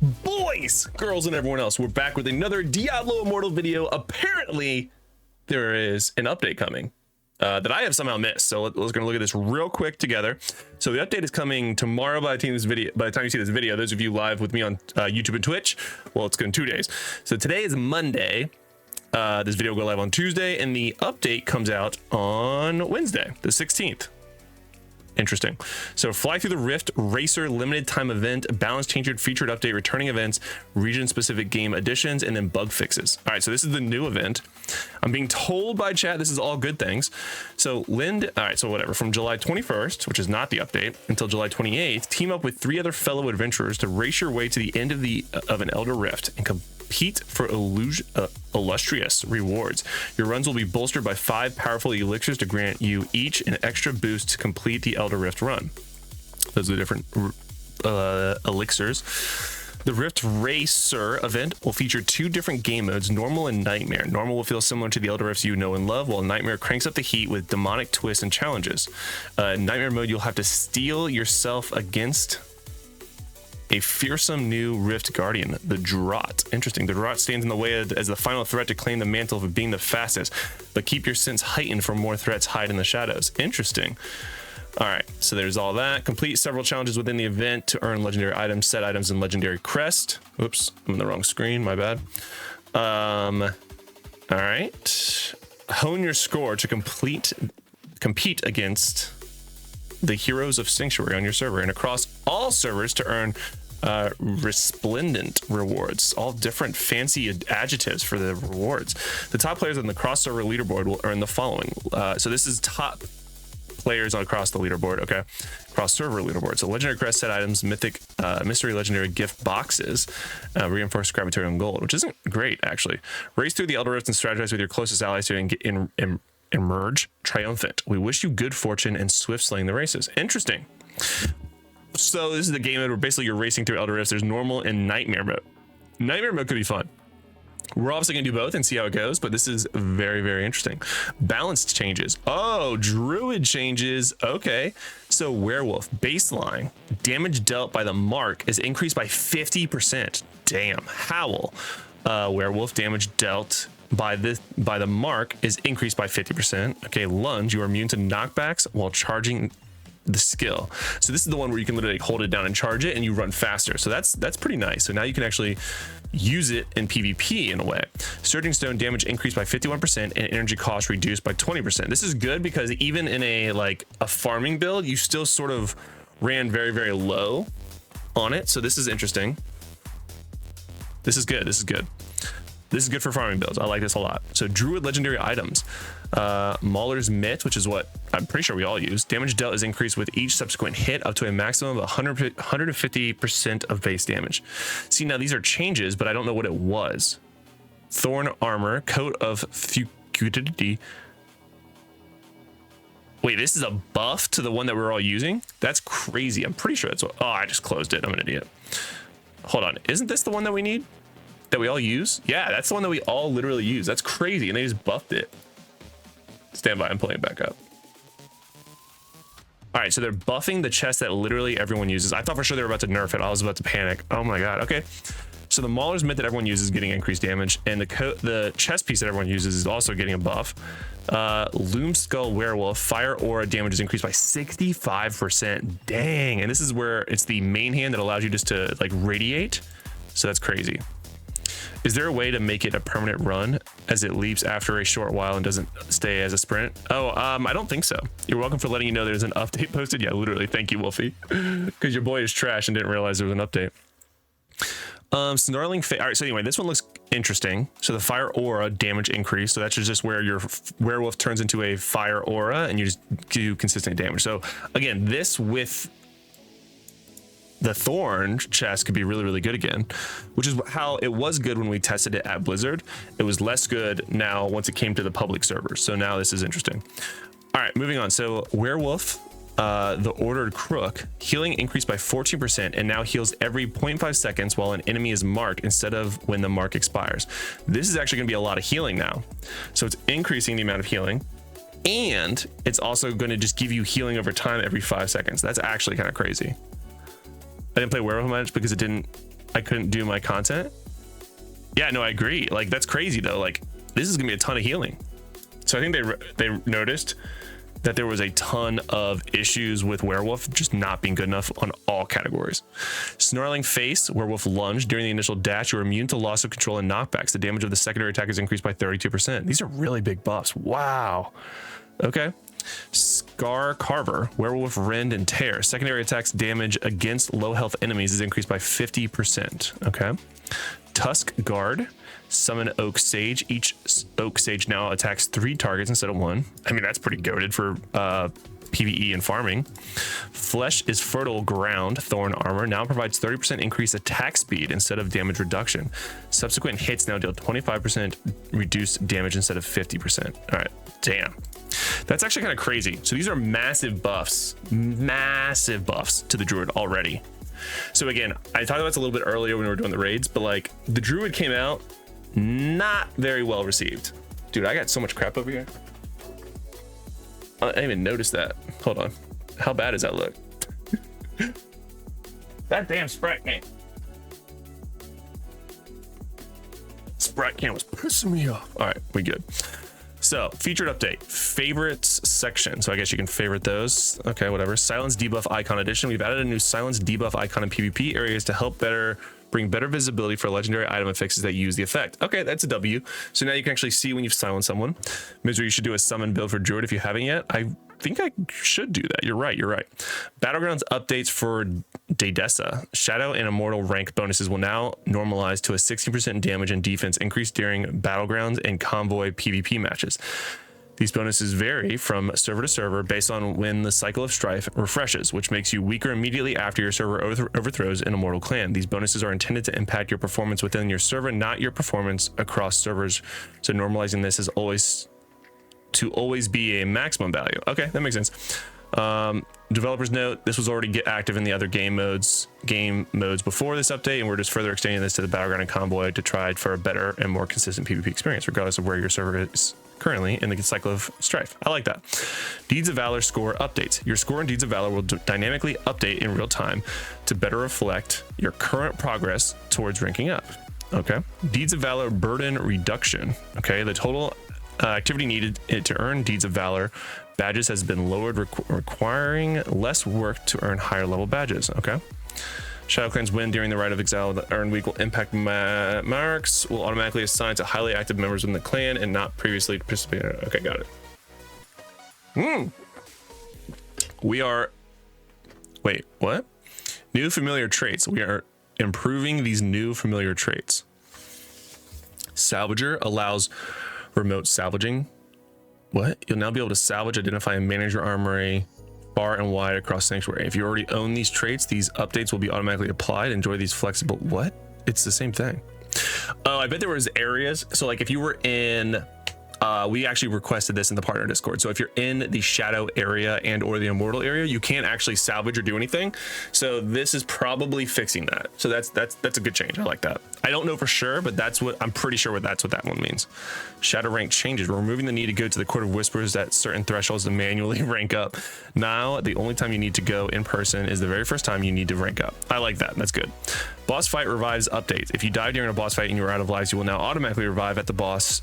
Boys, girls, and everyone else, we're back with another Diablo Immortal video. Apparently, there is an update coming that I have somehow missed. So let's gonna look at this real quick together. So the update is coming tomorrow by the time you see this video. Those of you live with me on YouTube and Twitch, well, it's going 2 days. So today is Monday. This video will go live on Tuesday, and the update comes out on Wednesday, the 16th. Interesting. So Fly Through the Rift Racer limited time event, balance changer featured update, returning events, region specific game additions, and then bug fixes. All right, so this is the new event. I'm being told by chat this is all good things. So Lind, all right, so whatever, from July 21st, which is not the update, until July 28th, team up with 3 other fellow adventurers to race your way to the end of an Elder Rift and compete for illustrious rewards. Your runs will be bolstered by 5 powerful elixirs to grant you each an extra boost to complete the Elder Rift run. Those are the different elixirs. The Rift Racer event will feature 2 different game modes, Normal and Nightmare. Normal will feel similar to the Elder Rifts you know and love, while Nightmare cranks up the heat with demonic twists and challenges. Nightmare mode, you'll have to steel yourself against a fearsome new Rift Guardian, the Draught. Interesting. The Draught stands in the way as the final threat to claim the mantle of being the fastest, but keep your sense heightened for more threats hide in the shadows. Interesting. All right, so there's all that. Complete several challenges within the event to earn legendary items, set items, and legendary crest. Oops, I'm in the wrong screen, my bad. All right. Hone your score to compete against the Heroes of Sanctuary on your server and across all servers to earn resplendent rewards, all different fancy adjectives for the rewards. The top players on the cross server leaderboard will earn the following. So this is top players across the leaderboard, okay? Cross server leaderboard. So legendary crest, set items, mythic, mystery legendary gift boxes, reinforced gravitational gold, which isn't great actually. Race through the Elder Rift and strategize with your closest allies to emerge triumphant. We wish you good fortune and swift slaying the races. Interesting. So this is the game mode where basically you're racing through Elder Rifts. There's normal and nightmare mode. Nightmare mode could be fun. We're obviously gonna do both and see how it goes, but this is very, very interesting. Balanced changes. Oh, Druid changes. Okay. So Werewolf baseline damage dealt by the mark is increased by 50%. Damn. Howl. Werewolf damage dealt by the mark is increased by 50%. Okay, lunge, you are immune to knockbacks while charging the skill. So this is the one where you can literally hold it down and charge it and you run faster. So that's pretty nice. So now you can actually use it in PvP in a way. Surging Stone damage increased by 51% and energy cost reduced by 20%. This is good because even in a farming build, you still sort of ran very, very low on it. So this is interesting. This is good. This is good. This is good for farming builds. I like this a lot. So Druid legendary items. Mauler's Mitt, which is what I'm pretty sure we all use. Damage dealt is increased with each subsequent hit up to a maximum of 150% of base damage. See, now these are changes, but I don't know what it was. Thorn armor, coat of fucudity. Wait, this is a buff to the one that we're all using? That's crazy. I'm pretty sure that's what, oh, I just closed it. I'm an idiot. Hold on. Isn't this the one that we need? That we all use? Yeah, that's the one that we all literally use. That's crazy, and they just buffed it. Stand by, I'm pulling it back up. All right, so they're buffing the chest that literally everyone uses. I thought for sure they were about to nerf it. I was about to panic. Oh my god, okay. So the Mauler's Mitt that everyone uses is getting increased damage, and the chest piece that everyone uses is also getting a buff. Loom Skull Werewolf, fire aura damage is increased by 65%. Dang, and this is where it's the main hand that allows you just to radiate. So that's crazy. Is there a way to make it a permanent run as it leaps after a short while and doesn't stay as a sprint? Oh, I don't think so. You're welcome for letting you know there's an update posted. Yeah, literally. Thank you, Wolfie. Because your boy is trash and didn't realize there was an update. Snarling all right, so anyway, this one looks interesting. So the fire aura damage increase. So that's just where your werewolf turns into a fire aura and you just do consistent damage. So again, this with the Thorn chest could be really, really good again, which is how it was good when we tested it at Blizzard. It was less good now once it came to the public servers. So now this is interesting. All right, moving on. So Werewolf, the Ordered Crook, healing increased by 14% and now heals every 0.5 seconds while an enemy is marked instead of when the mark expires. This is actually gonna be a lot of healing now. So it's increasing the amount of healing, and it's also gonna just give you healing over time every 5 seconds. That's actually kind of crazy. I didn't play Werewolf much because it didn't I couldn't do my content. Yeah, no, I agree. Like, that's crazy though. Like, this is gonna be a ton of healing. So I think they noticed that there was a ton of issues with Werewolf just not being good enough on all categories. Snarling Face, Werewolf Lunge. During the initial dash, you're immune to loss of control and knockbacks. The damage of the secondary attack is increased by 32%. These are really big buffs. Wow. Okay. Scar Carver, Werewolf Rend and Tear. Secondary attacks damage against low health enemies is increased by 50%. Okay. Tusk Guard, summon Oak Sage. Each Oak Sage now attacks 3 targets instead of 1. I mean, that's pretty goated for PvE and farming. Flesh is Fertile Ground, Thorn Armor, now provides 30% increased attack speed instead of damage reduction. Subsequent hits now deal 25% reduced damage instead of 50%. All right, damn. That's actually kind of crazy. So these are massive buffs to the Druid already. So again, I talked about this a little bit earlier when we were doing the raids, but like the Druid came out not very well received. Dude, I got so much crap over here. I didn't even notice that. Hold on. How bad does that look? That damn Sprite can. Sprite can was pissing me off. All right, we good. So, featured update, favorites section. So I guess you can favorite those. Okay, whatever. Silence debuff icon edition. We've added a new silence debuff icon in PvP areas to help bring better visibility for legendary item affixes that use the effect. Okay, that's a W. So now you can actually see when you've silenced someone. Misery, you should do a summon build for Druid if you haven't yet. I think I should do that. You're right. Battlegrounds updates for Daedessa. Shadow and Immortal rank bonuses will now normalize to a 60% damage and defense increase during Battlegrounds and Convoy PvP matches. These bonuses vary from server to server based on when the cycle of strife refreshes, which makes you weaker immediately after your server overthrows an Immortal clan. These bonuses are intended to impact your performance within your server, not your performance across servers. So normalizing this is always be a maximum value. Okay, that makes sense. Developers note this was already active in the other game modes before this update, and we're just further extending this to the Battleground and Convoy to try for a better and more consistent PvP experience, regardless of where your server is currently in the cycle of strife. I like that. Deeds of Valor score updates. Your score in Deeds of Valor will dynamically update in real time to better reflect your current progress towards ranking up. Okay. Deeds of Valor burden reduction. Okay. The total activity needed to earn Deeds of Valor badges has been lowered, requiring less work to earn higher level badges. Okay. Shadow clans win during the Rite of Exile. The earned week will impact marks will automatically assign to highly active members in the clan and not previously participated. Okay, got it. We are. Wait, what? New familiar traits. We are improving these new familiar traits. Salvager allows remote salvaging. What? You'll now be able to salvage, identify, and manage your armory far and wide across Sanctuary. If you already own these traits, these updates will be automatically applied. Enjoy these flexible. What? It's the same thing. Oh, I bet there was areas. So like if you were in, we actually requested this in the partner Discord. So if you're in the Shadow area and or the Immortal area, you can't actually salvage or do anything. So this is probably fixing that. So that's a good change. I like that. I don't know for sure, but I'm pretty sure that's what that one means. Shadow rank changes. We're removing the need to go to the Court of Whispers at certain thresholds to manually rank up. Now, the only time you need to go in person is the very first time you need to rank up. I like that. That's good. Boss fight revives updates. If you die during a boss fight and you're out of lives, you will now automatically revive at the boss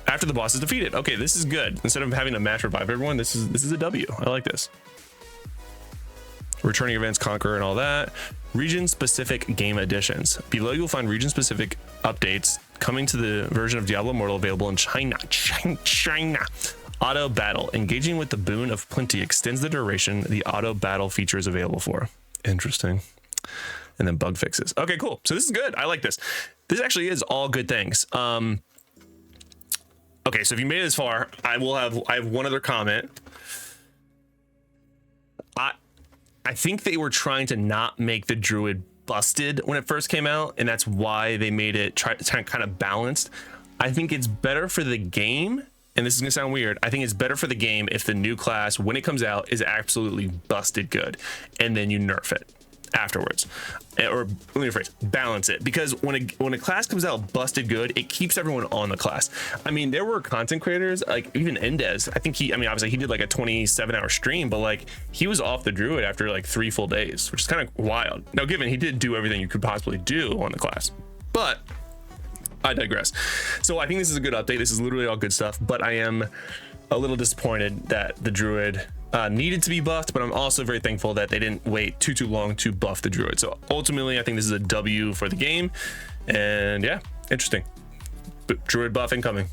after the boss is defeated. Okay, this is good. Instead of having a match revive everyone, this is a W. I like this. Returning events, Conqueror, and all that. Region-specific game additions. Below, you'll find region-specific updates coming to the version of Diablo Immortal available in China. Auto battle. Engaging with the Boon of Plenty extends the duration the auto battle feature is available for. Interesting. And then bug fixes. Okay, cool. So this is good. I like this. This actually is all good things. Okay, so if you made it this far, I have one other comment. I think they were trying to not make the Druid busted when it first came out, and that's why they made it kind of balanced. I think it's better for the game, and this is gonna sound weird, I think it's better for the game if the new class, when it comes out, is absolutely busted good, and then you nerf it. afterwards. Or let me rephrase, balance it, because when a class comes out busted good, it keeps everyone on the class. I mean, there were content creators like even Endez. I think obviously he did like a 27-hour stream, but like he was off the druid after like 3 full days, which is kind of wild. Now, given he did do everything you could possibly do on the class, but I digress. So I think this is a good update. This is literally all good stuff, but I am a little disappointed that the druid needed to be buffed, but I'm also very thankful that they didn't wait too long to buff the druid. So ultimately, I think this is a W for the game, and yeah, interesting. But druid buff incoming.